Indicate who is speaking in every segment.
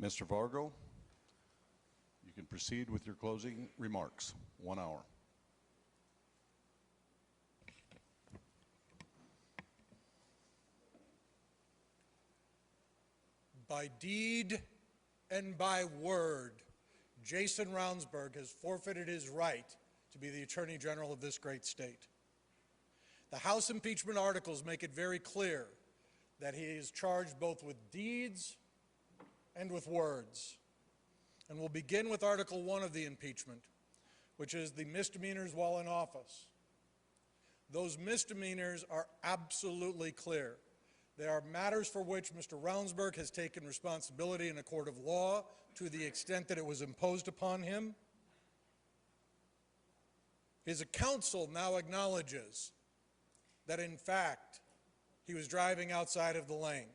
Speaker 1: Mr. Vargo, you can proceed with your closing remarks. 1 hour.
Speaker 2: By deed and by word, Jason Ravnsborg has forfeited his right to be the Attorney General of this great state. The House impeachment articles make it very clear that he is charged both with deeds and with words. And we'll begin with Article 1 of the impeachment, which is the misdemeanors while in office. Those misdemeanors are absolutely clear. They are matters for which Mr. Ravnsborg has taken responsibility in a court of law to the extent that it was imposed upon him. His counsel now acknowledges that, in fact, he was driving outside of the lane.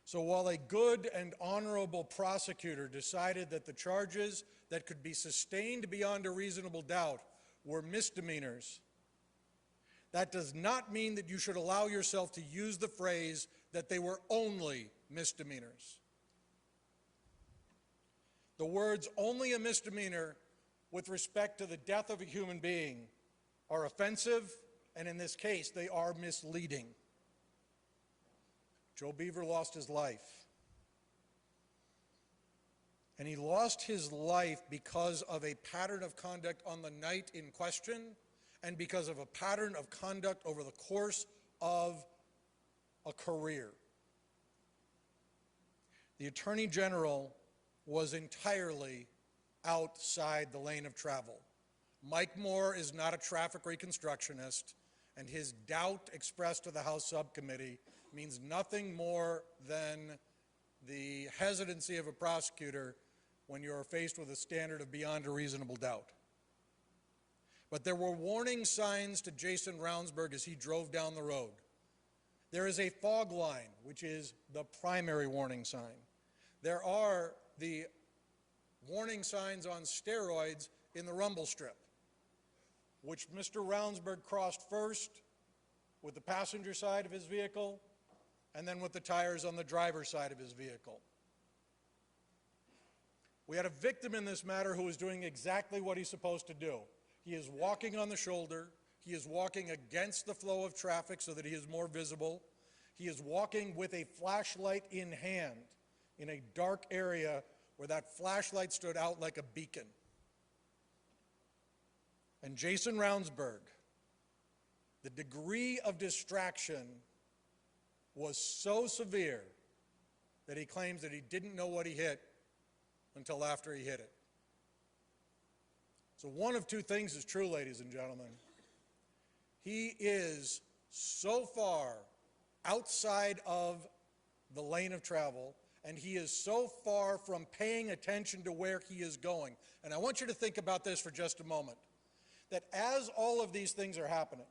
Speaker 2: So while a good and honorable prosecutor decided that the charges that could be sustained beyond a reasonable doubt were misdemeanors, that does not mean that you should allow yourself to use the phrase that they were only misdemeanors. The words "only a misdemeanor" with respect to the death of a human being are offensive, and in this case, they are misleading. Joe Beaver lost his life. And he lost his life because of a pattern of conduct on the night in question and because of a pattern of conduct over the course of a career. The Attorney General was entirely outside the lane of travel. Mike Moore is not a traffic reconstructionist, and his doubt expressed to the House subcommittee means nothing more than the hesitancy of a prosecutor when you are faced with a standard of beyond a reasonable doubt. But there were warning signs to Jason Ravnsborg as he drove down the road. There is a fog line, which is the primary warning sign. There are the warning signs on steroids in the rumble strip, which Mr. Ravnsborg crossed first with the passenger side of his vehicle and then with the tires on the driver's side of his vehicle. We had a victim in this matter who was doing exactly what he's supposed to do. He is walking on the shoulder. He is walking against the flow of traffic so that he is more visible. He is walking with a flashlight in hand in a dark area where that flashlight stood out like a beacon. And Jason Ravnsborg, the degree of distraction was so severe that he claims that he didn't know what he hit until after he hit it. So one of two things is true, ladies and gentlemen. He is so far outside of the lane of travel, and he is so far from paying attention to where he is going. And I want you to think about this for just a moment, that as all of these things are happening,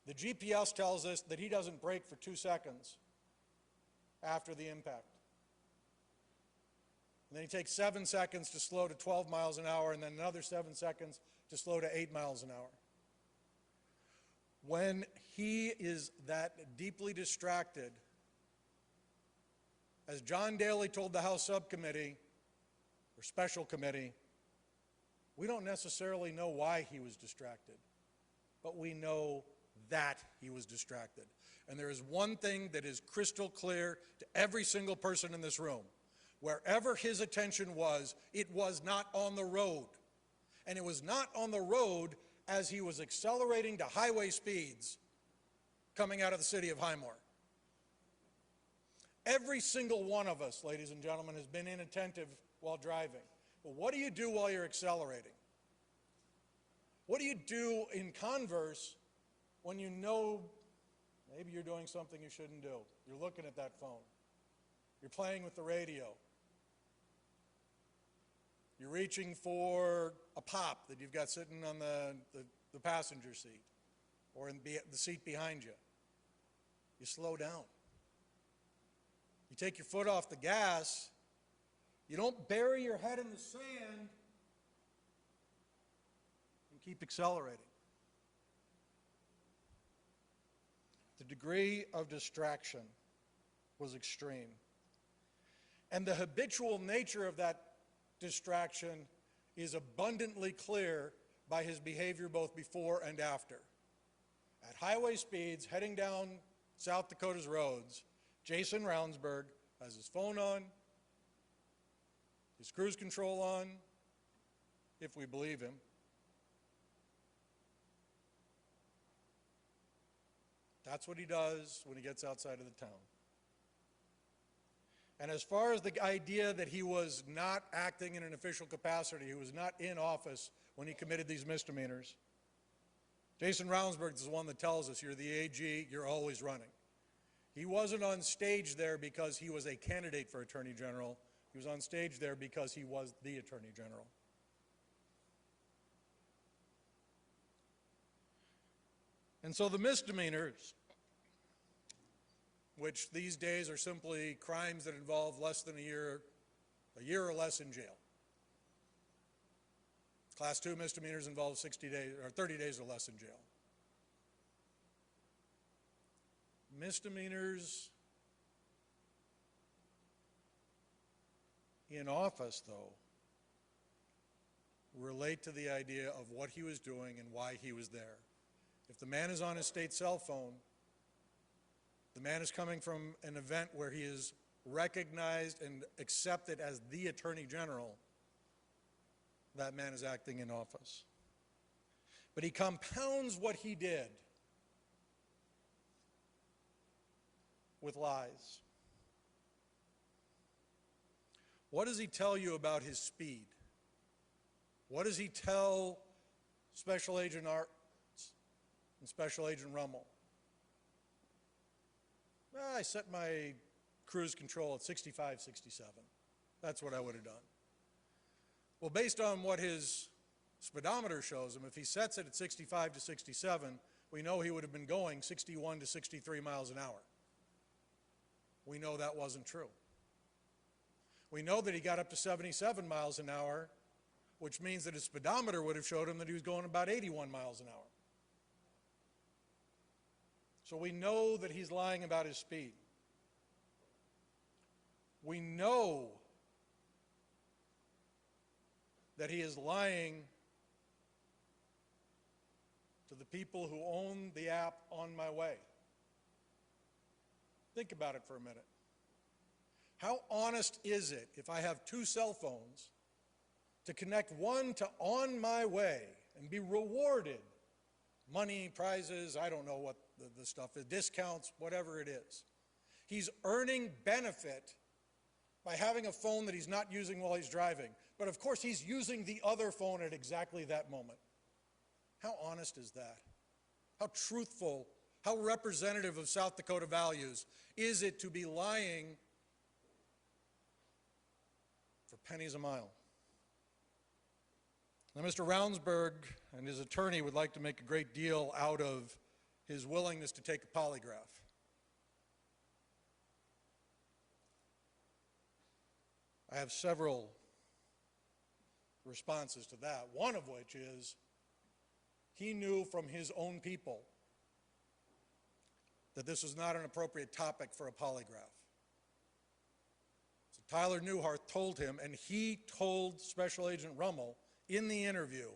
Speaker 2: the GPS tells us that he doesn't brake for 2 seconds after the impact. And then he takes 7 seconds to slow to 12 miles an hour, and then another 7 seconds to slow to 8 miles an hour. When he is that deeply distracted, as John Daly told the House subcommittee, or special committee, we don't necessarily know why he was distracted, but we know that he was distracted. And there is one thing that is crystal clear to every single person in this room. Wherever his attention was, it was not on the road. And it was not on the road as he was accelerating to highway speeds coming out of the city of Highmore. Every single one of us, ladies and gentlemen, has been inattentive while driving. But what do you do while you're accelerating? What do you do in converse when you know maybe you're doing something you shouldn't do? You're looking at that phone. You're playing with the radio. You're reaching for a pop that you've got sitting on the passenger seat or in the seat behind you. You slow down. You take your foot off the gas. You don't bury your head in the sand and keep accelerating. The degree of distraction was extreme. And the habitual nature of that distraction is abundantly clear by his behavior both before and after. At highway speeds, heading down South Dakota's roads, Jason Ravnsburg has his phone on, his cruise control on, if we believe him. That's what he does when he gets outside of the town. And as far as the idea that he was not acting in an official capacity, he was not in office when he committed these misdemeanors, Jason Ravnsburg is the one that tells us, you're the AG, you're always running. He wasn't on stage there because he was a candidate for Attorney General. He was on stage there because he was the Attorney General. And so the misdemeanors, which these days are simply crimes that involve less than a year or less in jail. Class 2 misdemeanors involve 60 days or 30 days or less in jail. Misdemeanors in office, though, relate to the idea of what he was doing and why he was there. If the man is on his state cell phone, the man is coming from an event where he is recognized and accepted as the Attorney General, that man is acting in office. But he compounds what he did with lies. What does he tell you about his speed? What does he tell Special Agent Arts and Special Agent Rummel? I set my cruise control at 65, 67. That's what I would have done. Well, based on what his speedometer shows him, if he sets it at 65 to 67, we know he would have been going 61 to 63 miles an hour. We know that wasn't true. We know that he got up to 77 miles an hour, which means that his speedometer would have showed him that he was going about 81 miles an hour. So we know that he's lying about his speed. We know that he is lying to the people who own the app On My Way. Think about it for a minute. How honest is it if I have two cell phones to connect one to On My Way and be rewarded? Money, prizes, I don't know what the stuff is, discounts, whatever it is. He's earning benefit by having a phone that he's not using while he's driving. But of course, he's using the other phone at exactly that moment. How honest is that? How truthful, how representative of South Dakota values is it to be lying for pennies a mile? Now, Mr. Ravnsburg and his attorney would like to make a great deal out of his willingness to take a polygraph. I have several responses to that, one of which is he knew from his own people that this was not an appropriate topic for a polygraph. So Tyler Newhart told him, and he told Special Agent Rummel in the interview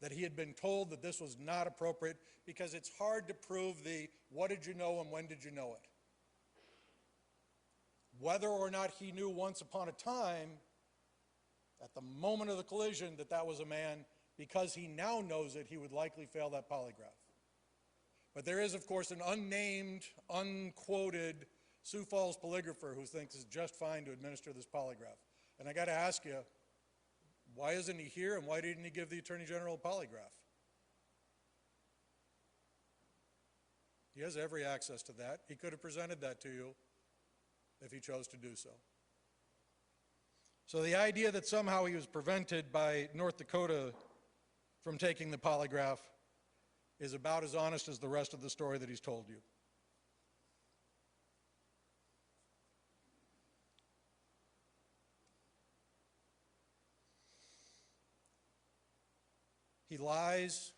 Speaker 2: that he had been told that this was not appropriate because it's hard to prove the what did you know and when did you know it. Whether or not he knew once upon a time, at the moment of the collision, that that was a man, because he now knows it, he would likely fail that polygraph. But there is, of course, an unnamed, unquoted Sioux Falls polygrapher who thinks it's just fine to administer this polygraph. And I got to ask you, why isn't he here and why didn't he give the Attorney General a polygraph? He has every access to that. He could have presented that to you if he chose to do so. So the idea that somehow he was prevented by North Dakota from taking the polygraph is about as honest as the rest of the story that he's told you. He lies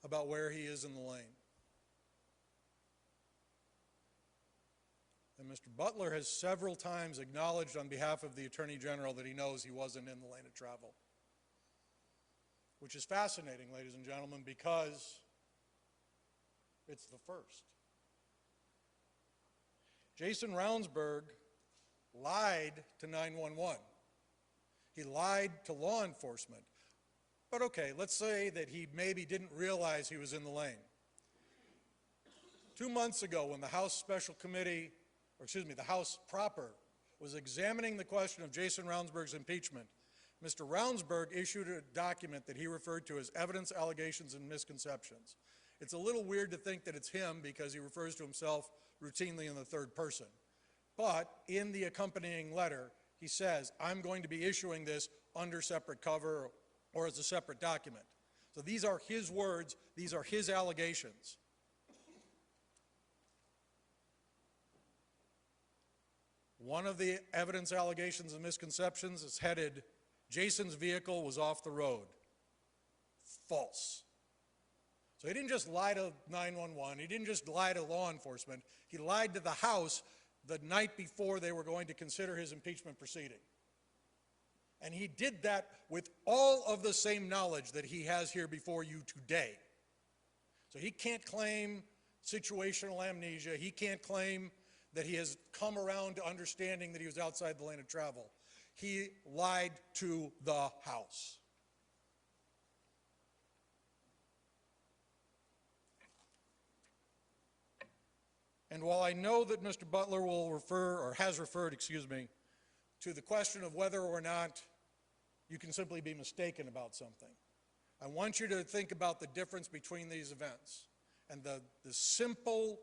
Speaker 2: about where he is in the lane. And Mr. Butler has several times acknowledged on behalf of the Attorney General that he knows he wasn't in the lane of travel. Which is fascinating, ladies and gentlemen, because it's the first. Jason Rounsberg lied to 911. He lied to law enforcement. But okay, let's say that he maybe didn't realize he was in the lane. 2 months ago, when the House Special Committee, or excuse me, the House proper, was examining the question of Jason Rounsberg's impeachment, Mr. Rounsberg issued a document that he referred to as evidence, allegations, and misconceptions. It's a little weird to think that it's him because he refers to himself routinely in the third person. But in the accompanying letter, he says, I'm going to be issuing this under separate cover or as a separate document. So these are his words, these are his allegations. One of the evidence, allegations, and misconceptions is headed, Jason's vehicle was off the road. False. So he didn't just lie to 911, he didn't just lie to law enforcement, he lied to the House the night before they were going to consider his impeachment proceeding. And he did that with all of the same knowledge that he has here before you today. So he can't claim situational amnesia, he can't claim that he has come around to understanding that he was outside the lane of travel. He lied to the House. And while I know that Mr. Butler will refer, or has referred, excuse me, to the question of whether or not you can simply be mistaken about something, I want you to think about the difference between these events and the simple,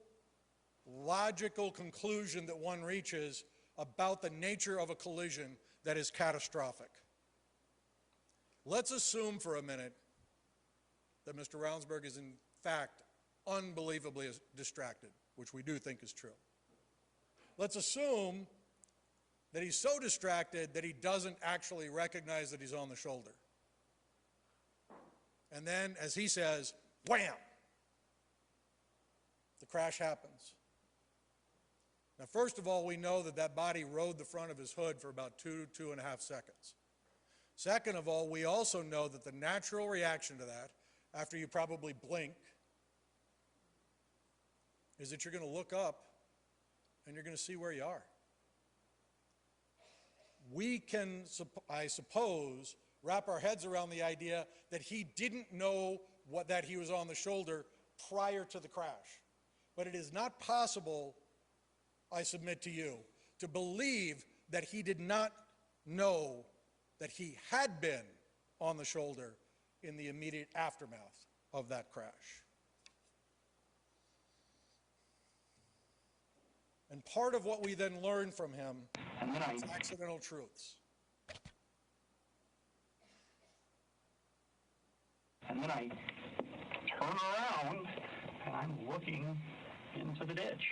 Speaker 2: logical conclusion that one reaches about the nature of a collision that is catastrophic. Let's assume for a minute that Mr. Rounsberg is in fact unbelievably distracted, which we do think is true. Let's assume that he's so distracted that he doesn't actually recognize that he's on the shoulder. And then, as he says, wham! The crash happens. Now, first of all, we know that that body rode the front of his hood for about 2.5 seconds. Second of all, we also know that the natural reaction to that, after you probably blink, is that you're going to look up and you're going to see where you are. We can, I suppose, wrap our heads around the idea that he didn't know that he was on the shoulder prior to the crash. But it is not possible, I submit to you, to believe that he did not know that he had been on the shoulder in the immediate aftermath of that crash. And part of what we then learn from him is accidental truths.
Speaker 3: And then I turn around and I'm looking into the ditch.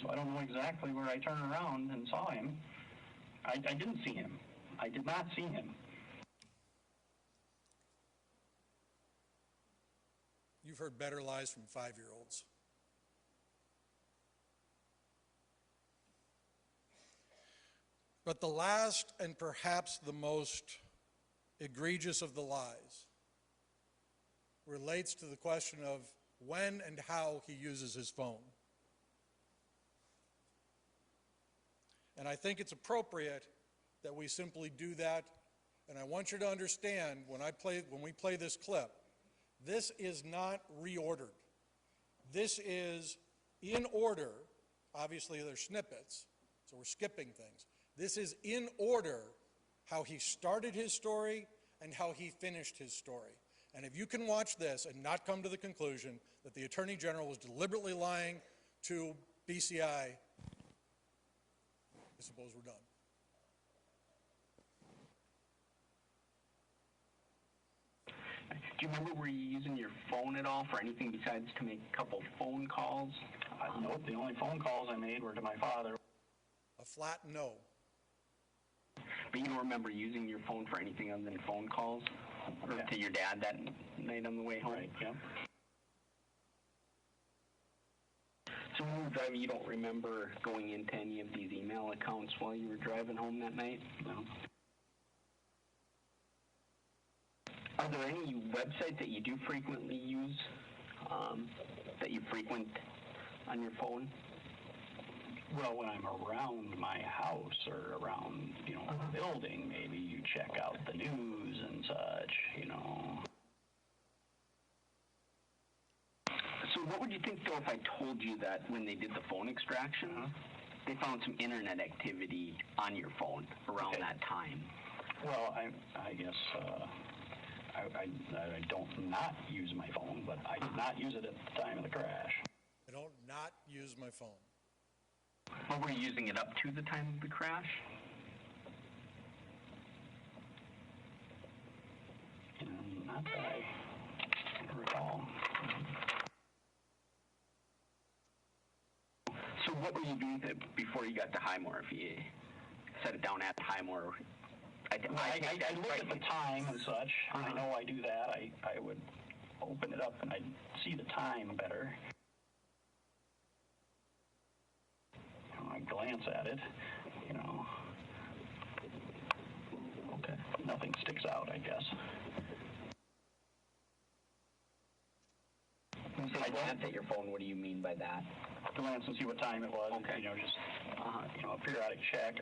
Speaker 3: So I don't know exactly where I turned around and saw him. I didn't see him. I did not see him.
Speaker 2: You've heard better lies from 5-year-olds. But the last and perhaps the most egregious of the lies relates to the question of when and how he uses his phone. And I think it's appropriate that we simply do that. And I want you to understand when we play this clip, this is not reordered. This is in order. Obviously, there's snippets, so we're skipping things. This is in order how he started his story and how he finished his story. And if you can watch this and not come to the conclusion that the Attorney General was deliberately lying to BCI, I suppose we're done.
Speaker 3: Do you remember, were you using your phone at all for anything besides to make a couple phone calls? Nope, the only phone calls I made were to my father.
Speaker 2: A flat no.
Speaker 3: But you don't remember using your phone for anything other than phone calls? Or to your dad that night on the way home? Right, yeah.
Speaker 4: So when you were driving, you don't remember going into any of these email accounts while you were driving home that night?
Speaker 3: No.
Speaker 4: Are there any websites that you do frequently use, that you frequent on your phone?
Speaker 3: Well, when I'm around my house or around, the building, maybe you check out the news and such,
Speaker 4: So what would you think, though, if I told you that when they did the phone extraction, they found some internet activity on your phone around
Speaker 3: Okay.
Speaker 4: that time?
Speaker 3: Well, I guess I don't not use my phone, but I did not use it at the time of the crash.
Speaker 2: I don't not use my phone.
Speaker 4: But were you using it up to the time of the crash?
Speaker 3: Not that I recall.
Speaker 4: So what were you doing before you got to Highmore? If you set it down at Highmore,
Speaker 3: I look at the time and such. I know I do that. I would open it up and I'd see the time better. I glance at it, Okay. Nothing sticks out, I guess.
Speaker 4: When you say glance at your phone, what do you mean by that?
Speaker 3: Glance and see what time it was.
Speaker 4: Okay.
Speaker 3: Just a periodic check.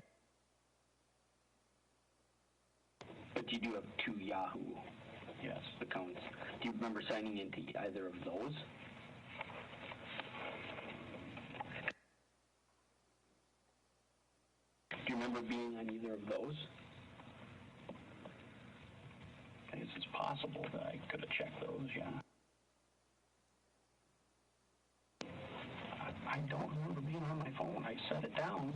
Speaker 4: But you do have 2 Yahoo
Speaker 3: Yes.
Speaker 4: accounts. Do you remember signing into either of those? Do you remember being on either of those?
Speaker 3: I guess it's possible that I could have checked those, yeah. I don't remember being on my phone. I set it down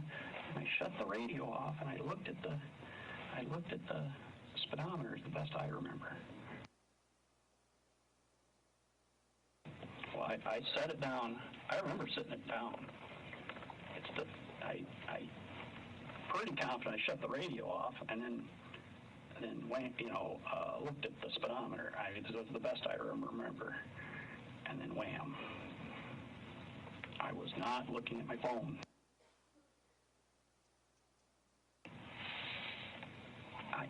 Speaker 3: and I shut the radio off and I looked at the speedometer is the best I remember. Well, I set it down. I remember sitting it down. I pretty confident I shut the radio off and then went, looked at the speedometer. It was the best I remember. And then wham. I was not looking at my phone.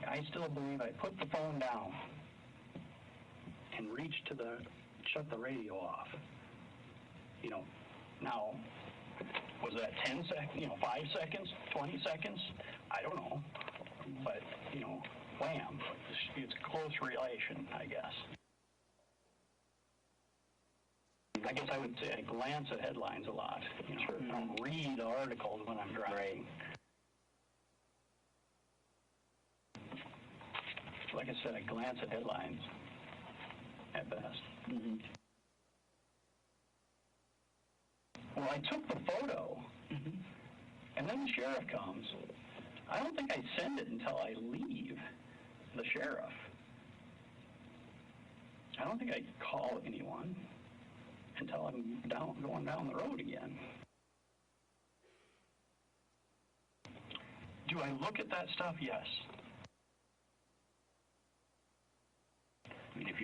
Speaker 3: I still believe I put the phone down and reached to shut the radio off. Now, was that 10 seconds, 5 seconds, 20 seconds? I don't know. But, wham, it's close relation, I guess. I guess I would say I glance at headlines a lot. I don't read articles when I'm driving. Like I said, I glance at headlines at best.
Speaker 4: Mm-hmm.
Speaker 3: Well, I took the photo, and then the sheriff comes. I don't think I send it until I leave the sheriff. I don't think I call anyone until I'm going down the road again. Do I look at that stuff? Yes.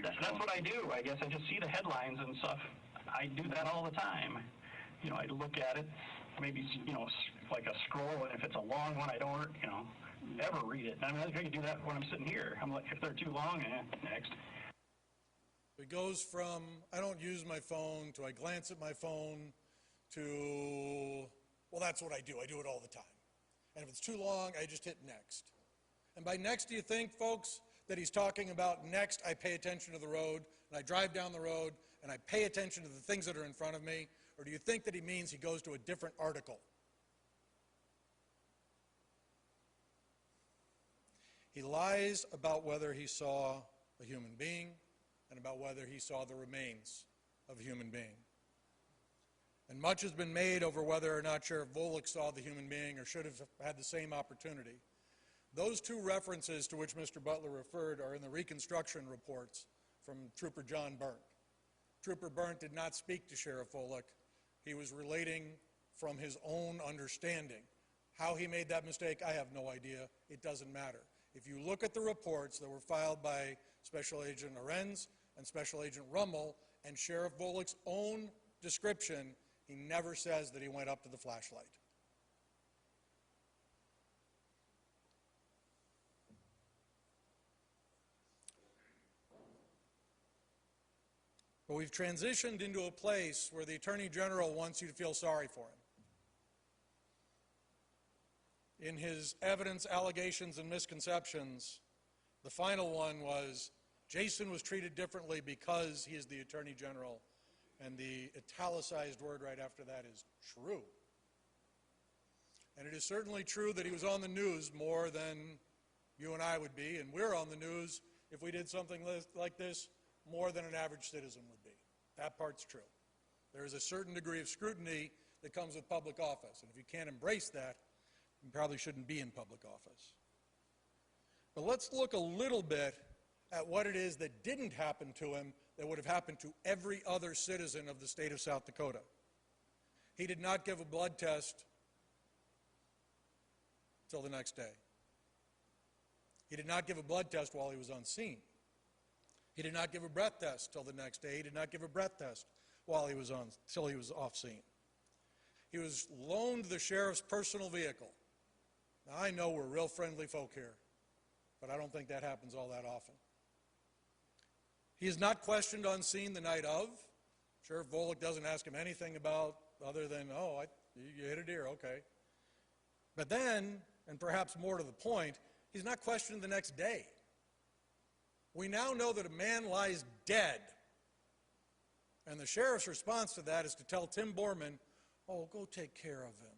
Speaker 3: That's what I do. I guess I just see the headlines and stuff. I do that all the time. I look at it, maybe, like a scroll, and if it's a long one, I don't, ever read it. I mean, I think I can do that when I'm sitting here. I'm like, if they're too long, next.
Speaker 2: It goes from, I don't use my phone, to I glance at my phone, to, well, that's what I do. I do it all the time. And if it's too long, I just hit next. And by next, do you think, folks, that he's talking about next, I pay attention to the road, and I drive down the road, and I pay attention to the things that are in front of me? Or do you think that he means he goes to a different article? He lies about whether he saw a human being and about whether he saw the remains of a human being. And much has been made over whether or not Sheriff Volek saw the human being or should have had the same opportunity. Those 2 references to which Mr. Butler referred are in the reconstruction reports from Trooper John Burnt. Trooper Burnt did not speak to Sheriff Volek. He was relating from his own understanding. How he made that mistake, I have no idea. It doesn't matter. If you look at the reports that were filed by Special Agent Arends and Special Agent Rummel and Sheriff Volek's own description, He never says that he went up to the flashlight. But we've transitioned into a place where the Attorney General wants you to feel sorry for him. In his evidence, allegations, and misconceptions, the final one was Jason was treated differently because he is the Attorney General, and the italicized word right after that is true. And it is certainly true that he was on the news more than you and I would be, and we're on the news, if we did something like this, more than an average citizen would be. That part's true. There is a certain degree of scrutiny that comes with public office, and if you can't embrace that, you probably shouldn't be in public office. But let's look a little bit at what it is that didn't happen to him that would have happened to every other citizen of the state of South Dakota. He did not give a blood test till the next day. He did not give a blood test while he was on scene. He did not give a breath test till the next day. He did not give a breath test while he was till he was off scene. He was loaned the sheriff's personal vehicle. Now, I know we're real friendly folk here, but I don't think that happens all that often. He is not questioned on scene the night of. Sheriff Volek doesn't ask him anything about other than, oh, you hit a deer, okay. But then, and perhaps more to the point, he's not questioned the next day. We now know that a man lies dead. And the sheriff's response to that is to tell Tim Borman, oh, go take care of him.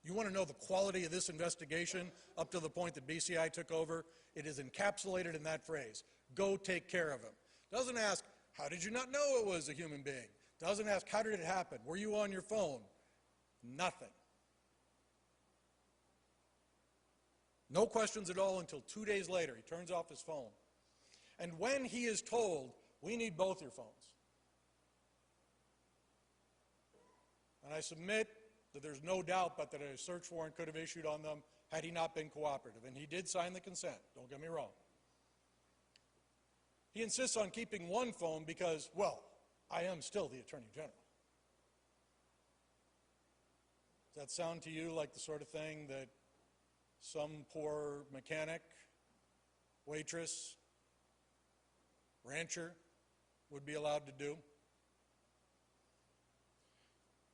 Speaker 2: You want to know the quality of this investigation up to the point that BCI took over? It is encapsulated in that phrase, go take care of him. Doesn't ask, how did you not know it was a human being? Doesn't ask, how did it happen? Were you on your phone? Nothing. No questions at all until 2 days later. He turns off his phone. And when he is told, we need both your phones. And I submit that there's no doubt but that a search warrant could have issued on them had he not been cooperative. And he did sign the consent, don't get me wrong. He insists on keeping one phone because, well, I am still the Attorney General. Does that sound to you like the sort of thing that some poor mechanic, waitress, rancher would be allowed to do?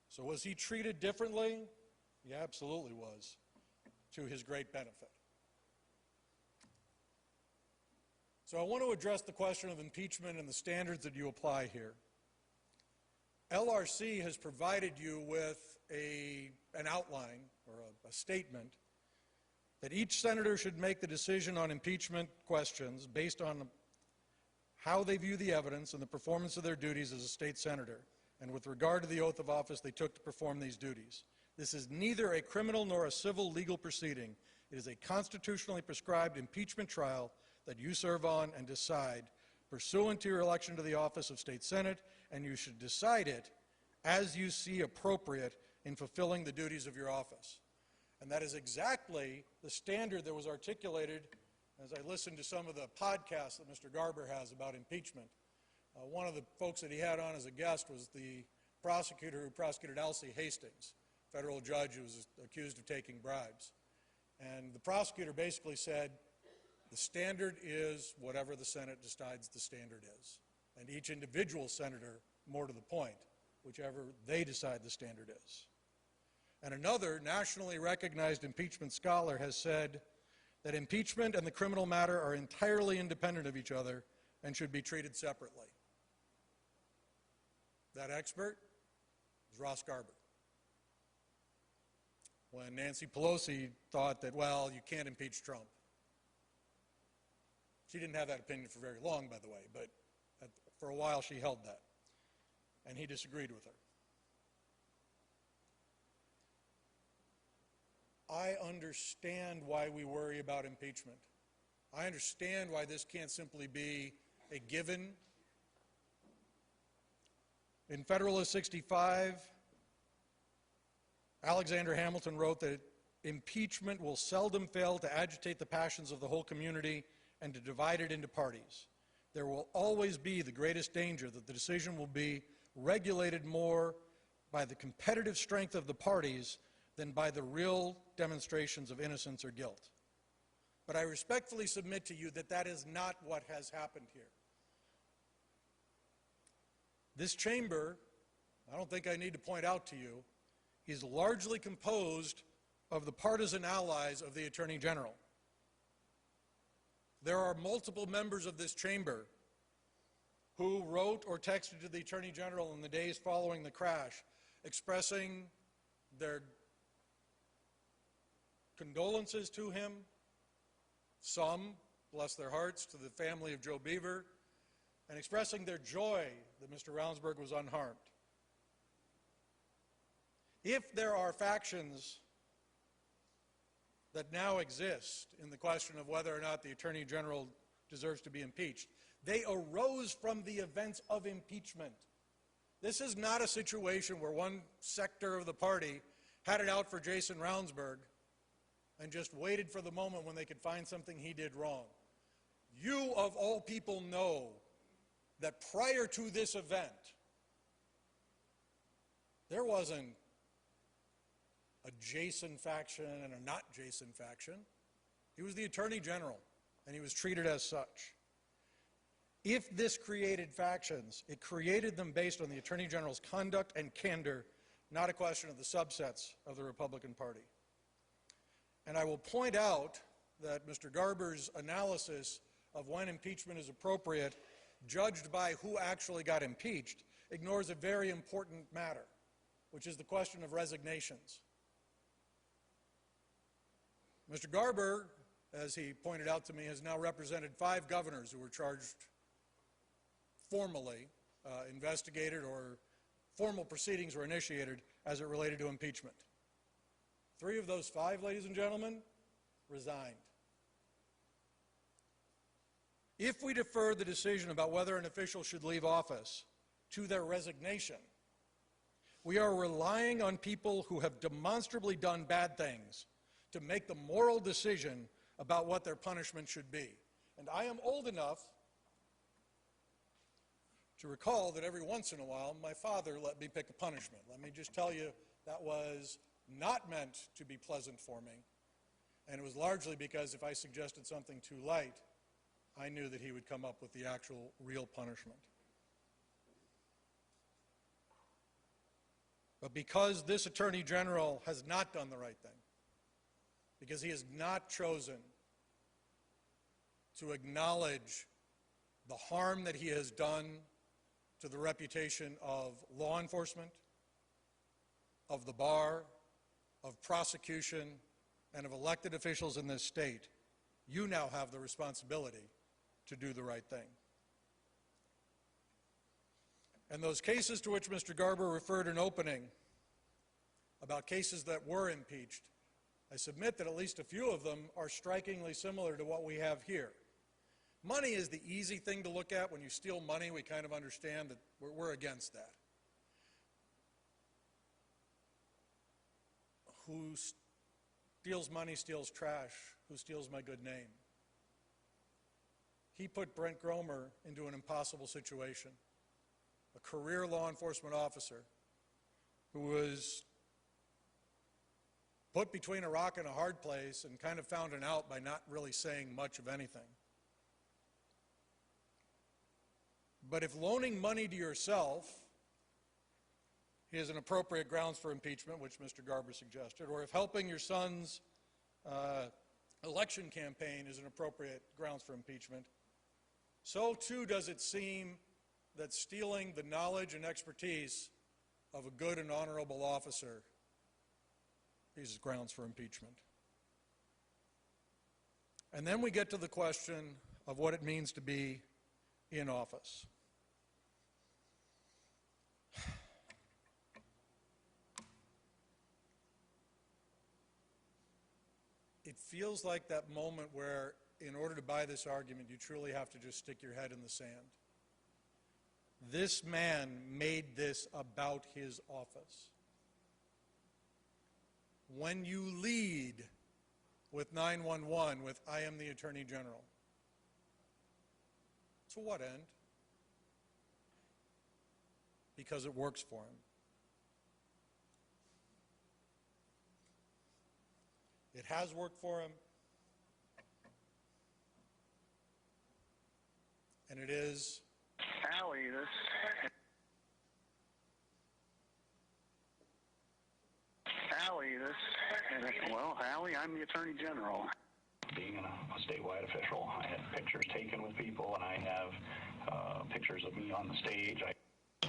Speaker 2: So was he treated differently? He absolutely was, to his great benefit. So I want to address the question of impeachment and the standards that you apply here. LRC has provided you with an outline or a statement that each senator should make the decision on impeachment questions based on how they view the evidence and the performance of their duties as a state senator, and with regard to the oath of office they took to perform these duties. This is neither a criminal nor a civil legal proceeding. It is a constitutionally prescribed impeachment trial that you serve on and decide pursuant to your election to the office of State Senate, and you should decide it as you see appropriate in fulfilling the duties of your office. And that is exactly the standard that was articulated as I listened to some of the podcasts that Mr. Garber has about impeachment. One of the folks that he had on as a guest was the prosecutor who prosecuted Elsie Hastings, federal judge who was accused of taking bribes. And the prosecutor basically said, the standard is whatever the Senate decides the standard is. And each individual senator, more to the point, whichever they decide the standard is. And another nationally recognized impeachment scholar has said that impeachment and the criminal matter are entirely independent of each other and should be treated separately. That expert is Ross Garber. When Nancy Pelosi thought that, well, you can't impeach Trump. She didn't have that opinion for very long, by the way, but for a while she held that. And he disagreed with her. I understand why we worry about impeachment. I understand why this can't simply be a given. In Federalist 65, Alexander Hamilton wrote that impeachment will seldom fail to agitate the passions of the whole community and to divide it into parties. there will always be the greatest danger that the decision will be regulated more by the competitive strength of the parties than by the real demonstrations of innocence or guilt. But I respectfully submit to you that that is not what has happened here. This chamber, I don't think I need to point out to you, is largely composed of the partisan allies of the Attorney General. There are multiple members of this chamber who wrote or texted to the Attorney General in the days following the crash, expressing their condolences to him, some, bless their hearts, to the family of Joe Beaver, and expressing their joy that Mr. Ravnsborg was unharmed. If there are factions that now exist in the question of whether or not the Attorney General deserves to be impeached, they arose from the events of impeachment. This is not a situation where one sector of the party had it out for Jason Ravnsborg and just waited for the moment when they could find something he did wrong. You, of all people, know that prior to this event, there wasn't a Jason faction and a not Jason faction. He was the Attorney General, and he was treated as such. If this created factions, it created them based on the Attorney General's conduct and candor, not a question of the subsets of the Republican Party. And I will point out that Mr. Garber's analysis of when impeachment is appropriate, judged by who actually got impeached, ignores a very important matter, which is the question of resignations. Mr. Garber, as he pointed out to me, has now represented 5 governors who were charged formally, investigated, or formal proceedings were initiated as it related to impeachment. 3 of those 5, ladies and gentlemen, resigned. If we defer the decision about whether an official should leave office to their resignation, we are relying on people who have demonstrably done bad things to make the moral decision about what their punishment should be. And I am old enough to recall that every once in a while my father let me pick a punishment. Let me just tell you, that was not meant to be pleasant for me, and it was largely because if I suggested something too light, I knew that he would come up with the actual real punishment. But because this Attorney General has not done the right thing, because he has not chosen to acknowledge the harm that he has done to the reputation of law enforcement, of the bar, of prosecution, and of elected officials in this state, you now have the responsibility to do the right thing. And those cases to which Mr. Garber referred in opening, about cases that were impeached, I submit that at least a few of them are strikingly similar to what we have here. Money is the easy thing to look at. When you steal money, we kind of understand that we're against that. Who steals money steals trash. Who steals my good name? He put Brent Gromer into an impossible situation. A career law enforcement officer who was put between a rock and a hard place and kind of found an out by not really saying much of anything. But if loaning money to yourself is an appropriate grounds for impeachment, which Mr. Garber suggested, or if helping your son's election campaign is an appropriate grounds for impeachment, so too does it seem that stealing the knowledge and expertise of a good and honorable officer is grounds for impeachment. And then we get to the question of what it means to be in office. It feels like that moment where, in order to buy this argument, you truly have to just stick your head in the sand. This man made this about his office. When you lead with 911 with "I am the Attorney General," To what end? Because it works for him. It has worked for him, and it is.
Speaker 3: Howie, Howie, I'm the Attorney General. Being a statewide official, I had pictures taken with people, and I have pictures of me on the stage.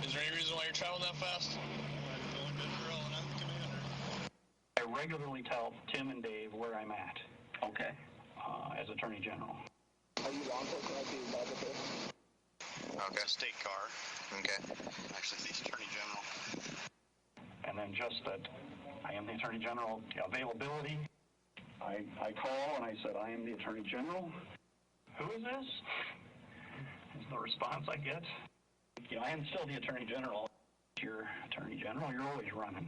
Speaker 5: Is there any reason why you're traveling that fast? I'm going to drill, and I'm the commander.
Speaker 3: I regularly tell Tim and Dave where I'm at. Okay. As Attorney General.
Speaker 4: Are you law enforcement officer?
Speaker 5: Okay. It's a state car. Okay. Actually, the Attorney General.
Speaker 3: And then just that I am the Attorney General, availability. I call and I said, I am the Attorney General. Who is this? Is the response I get. I am still the Attorney General. You're Attorney General, you're always running.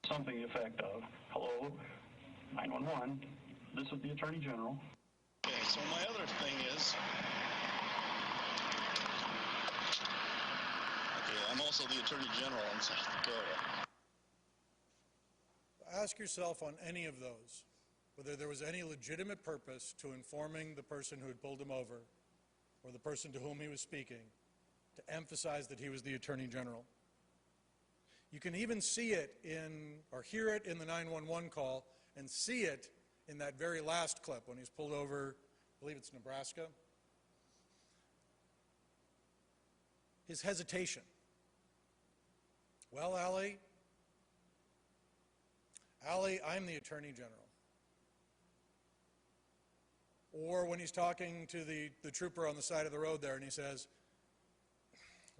Speaker 3: Something to the effect of, hello, 911, this is the Attorney General.
Speaker 5: Okay, so my other thing is, I'm also the Attorney General in South Dakota.
Speaker 2: Ask yourself on any of those whether there was any legitimate purpose to informing the person who had pulled him over or the person to whom he was speaking to emphasize that he was the Attorney General. You can even see it or hear it in the 911 call and see it in that very last clip when he's pulled over, I believe it's Nebraska. His hesitation. Well, Allie, I'm the Attorney General. Or when he's talking to the trooper on the side of the road there and he says,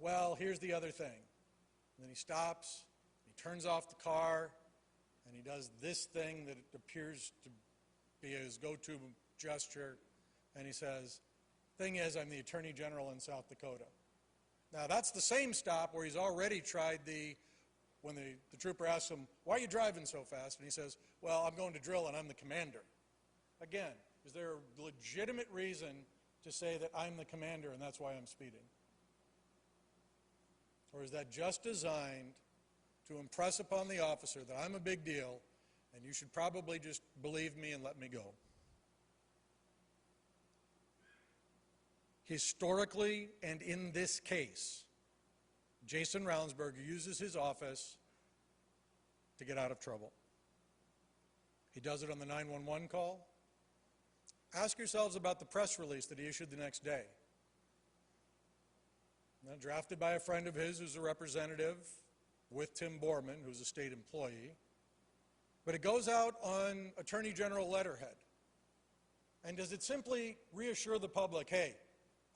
Speaker 2: well, here's the other thing. And then he stops, he turns off the car, and he does this thing that appears to be his go-to gesture, and he says, thing is, I'm the Attorney General in South Dakota. Now, that's the same stop where he's already tried when the trooper asks him, why are you driving so fast? And he says, well, I'm going to drill and I'm the commander. Again, is there a legitimate reason to say that I'm the commander and that's why I'm speeding? Or is that just designed to impress upon the officer that I'm a big deal and you should probably just believe me and let me go? Historically, and in this case, Jason Ravnsburger uses his office to get out of trouble. He does it on the 911 call. Ask yourselves about the press release that he issued the next day. Now, drafted by a friend of his who's a representative with Tim Borman, who's a state employee. But it goes out on Attorney General letterhead. And does it simply reassure the public, hey,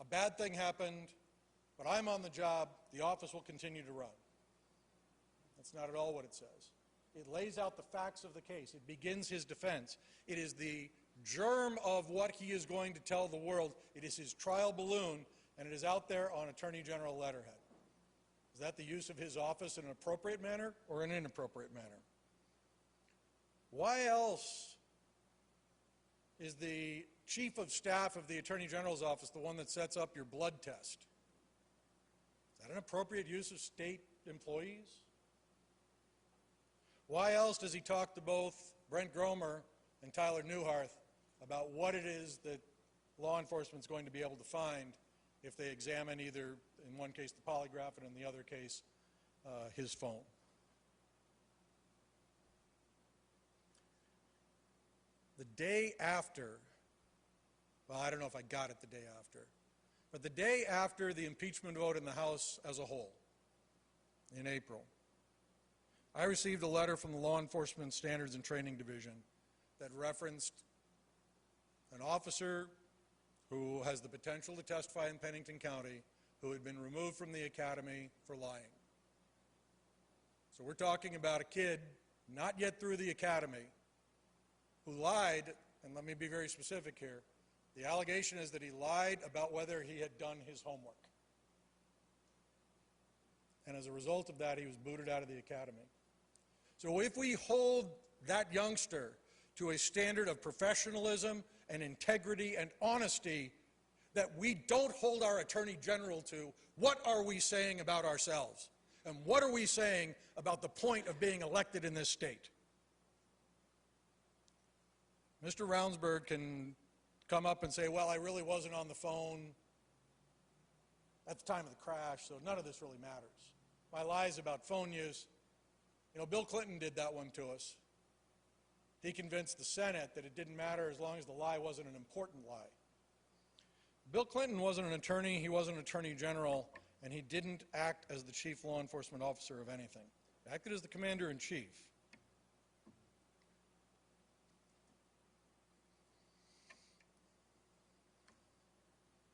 Speaker 2: a bad thing happened, but I'm on the job, the office will continue to run? That's not at all what it says. It lays out the facts of the case. It begins his defense. It is the germ of what he is going to tell the world. It is his trial balloon, and it is out there on Attorney General letterhead. Is that the use of his office in an appropriate manner or an inappropriate manner? Why else is the chief of staff of the Attorney General's office the one that sets up your blood test? Is that an appropriate use of state employees? Why else does he talk to both Brent Gromer and Tyler Newharth about what it is that law enforcement is going to be able to find if they examine either, in one case, the polygraph, and in the other case, his phone? The day after, well, I don't know if I got it the day after, but the day after the impeachment vote in the House as a whole, in April, I received a letter from the Law Enforcement Standards and Training Division that referenced an officer who has the potential to testify in Pennington County who had been removed from the academy for lying. So we're talking about a kid not yet through the academy who lied, and let me be very specific here. The allegation is that he lied about whether he had done his homework. And as a result of that, he was booted out of the academy. So if we hold that youngster to a standard of professionalism and integrity and honesty that we don't hold our Attorney General to what are we saying about ourselves, and what are we saying about the point of being elected in this state. Mr. Ravnsborg can come up and say, well, I really wasn't on the phone at the time of the crash, so none of this really matters. My lies about phone use, you know, Bill Clinton did that one to us. He convinced the Senate that it didn't matter as long as the lie wasn't an important lie. Bill Clinton wasn't an attorney, he wasn't an attorney general, and he didn't act as the chief law enforcement officer of anything. He acted as the commander-in-chief.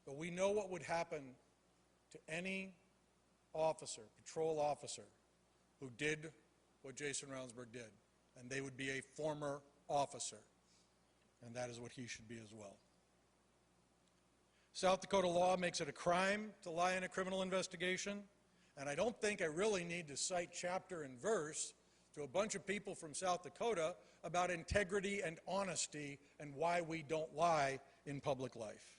Speaker 2: But we know what would happen to any officer, patrol officer, who did what Jason Ravnsborg did, and they would be a former officer, and that is what he should be as well. South Dakota law makes it a crime to lie in a criminal investigation, and I don't think I really need to cite chapter and verse to a bunch of people from South Dakota about integrity and honesty and why we don't lie in public life.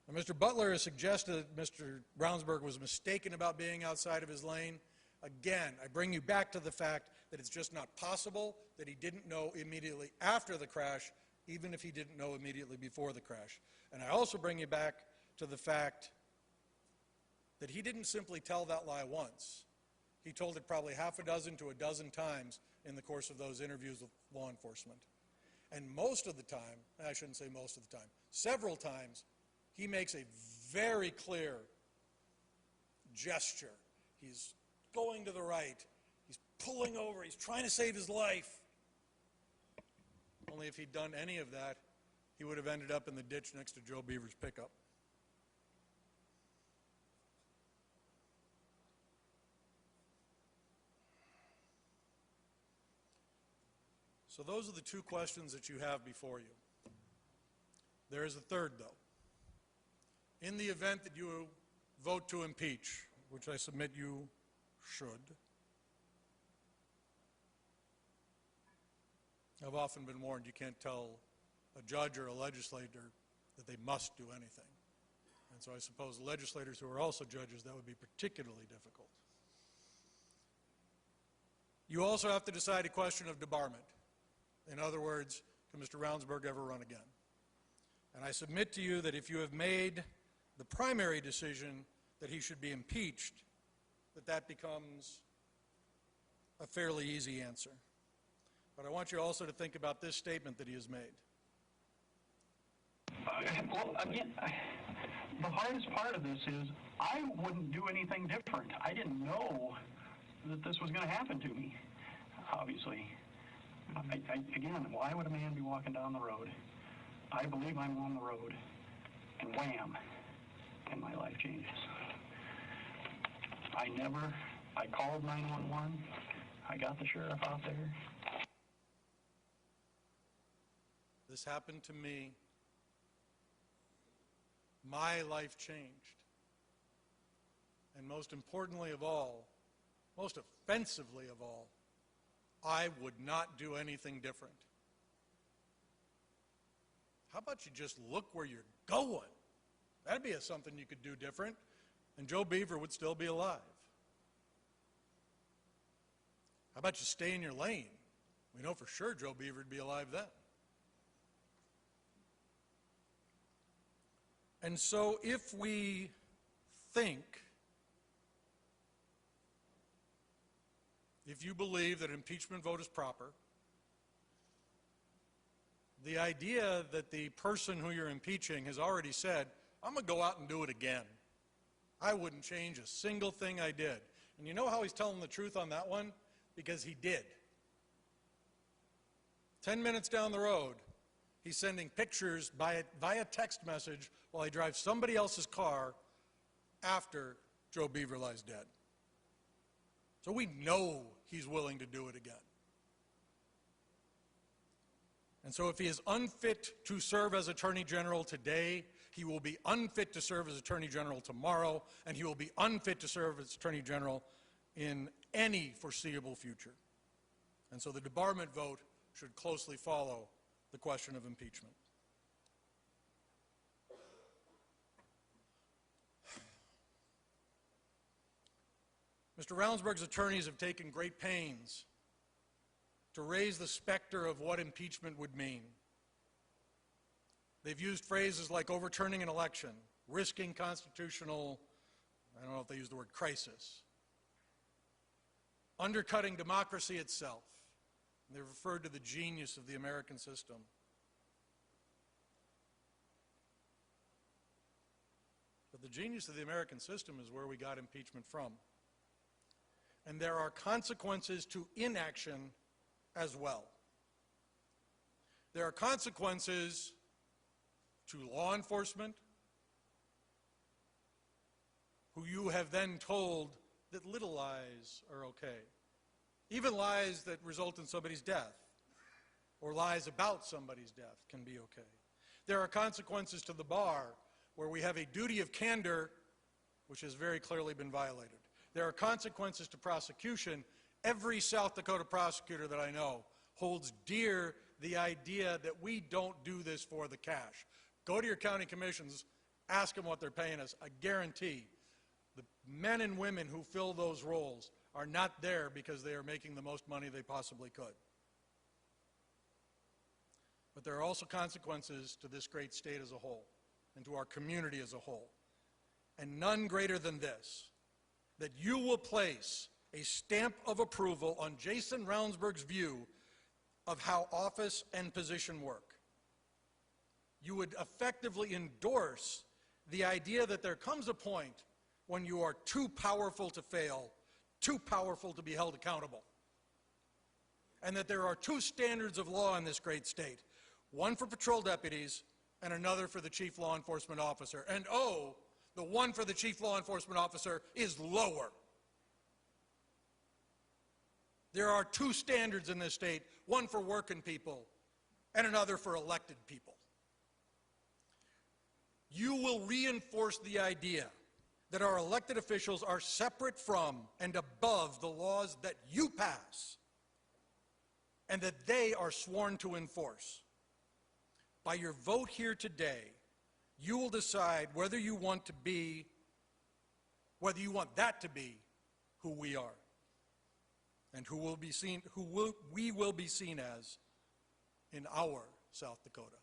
Speaker 2: Now, Mr. Butler has suggested that Mr. Ravnsborg was mistaken about being outside of his lane. Again, I bring you back to the fact that it's just not possible that he didn't know immediately after the crash, even if he didn't know immediately before the crash. And I also bring you back to the fact that he didn't simply tell that lie once. He told it probably half a dozen to a dozen times in the course of those interviews with law enforcement. And most of the time, I shouldn't say most of the time, several times, he makes a very clear gesture. He's going to the right. He's pulling over. He's trying to save his life. Only if he'd done any of that, he would have ended up in the ditch next to Joe Beaver's pickup. So those are the two questions that you have before you. There is a third, though. In the event that you vote to impeach, which I submit you should, I've often been warned you can't tell a judge or a legislator that they must do anything. And so I suppose legislators who are also judges, that would be particularly difficult. You also have to decide a question of debarment. In other words, can Mr. Ravnsborg ever run again? And I submit to you that if you have made the primary decision that he should be impeached, that becomes a fairly easy answer. But I want you also to think about this statement that he has made.
Speaker 3: Well, again, the hardest part of this is I wouldn't do anything different. I didn't know that this was going to happen to me, obviously. Again, why would a man be walking down the road? I believe I'm on the road, and wham, and my life changes. I called 911. I got the sheriff out there.
Speaker 2: This happened to me. My life changed. And most importantly of all, most offensively of all, I would not do anything different. How about you just look where you're going? That'd be something you could do different, and Joe Beaver would still be alive. How about you stay in your lane? We know for sure Joe Beaver would be alive then. And so if we think, if you believe that an impeachment vote is proper, the idea that the person who you're impeaching has already said, I'm going to go out and do it again. I wouldn't change a single thing I did. And you know how he's telling the truth on that one? Because he did. 10 minutes down the road, he's sending pictures via text message while he drives somebody else's car after Joe Beaver lies dead. So we know he's willing to do it again. And so if he is unfit to serve as Attorney General today, he will be unfit to serve as Attorney General tomorrow, and he will be unfit to serve as Attorney General in any foreseeable future. And so the debarment vote should closely follow the question of impeachment. Mr. Roundsburg's attorneys have taken great pains to raise the specter of what impeachment would mean. They've used phrases like overturning an election, risking constitutional, I don't know if they use the word crisis, undercutting democracy itself. They've referred to the genius of the American system. But the genius of the American system is where we got impeachment from. And there are consequences to inaction as well. There are consequences to law enforcement, who you have then told that little lies are okay. Even lies that result in somebody's death, or lies about somebody's death, can be okay. There are consequences to the bar, where we have a duty of candor, which has very clearly been violated. There are consequences to prosecution. Every South Dakota prosecutor that I know holds dear the idea that we don't do this for the cash. Go to your county commissions, ask them what they're paying us. I guarantee the men and women who fill those roles are not there because they are making the most money they possibly could. But there are also consequences to this great state as a whole and to our community as a whole. And none greater than this, that you will place a stamp of approval on Jason Roundsburg's view of how office and position work. You would effectively endorse the idea that there comes a point when you are too powerful to fail, too powerful to be held accountable, and that there are two standards of law in this great state, one for patrol deputies and another for the chief law enforcement officer. And oh, the one for the chief law enforcement officer is lower. There are two standards in this state, one for working people and another for elected people. You will reinforce the idea that our elected officials are separate from and above the laws that you pass, and that they are sworn to enforce. By your vote here today, you will decide whether you want that to be who we are, and who we will be seen as in our South Dakota.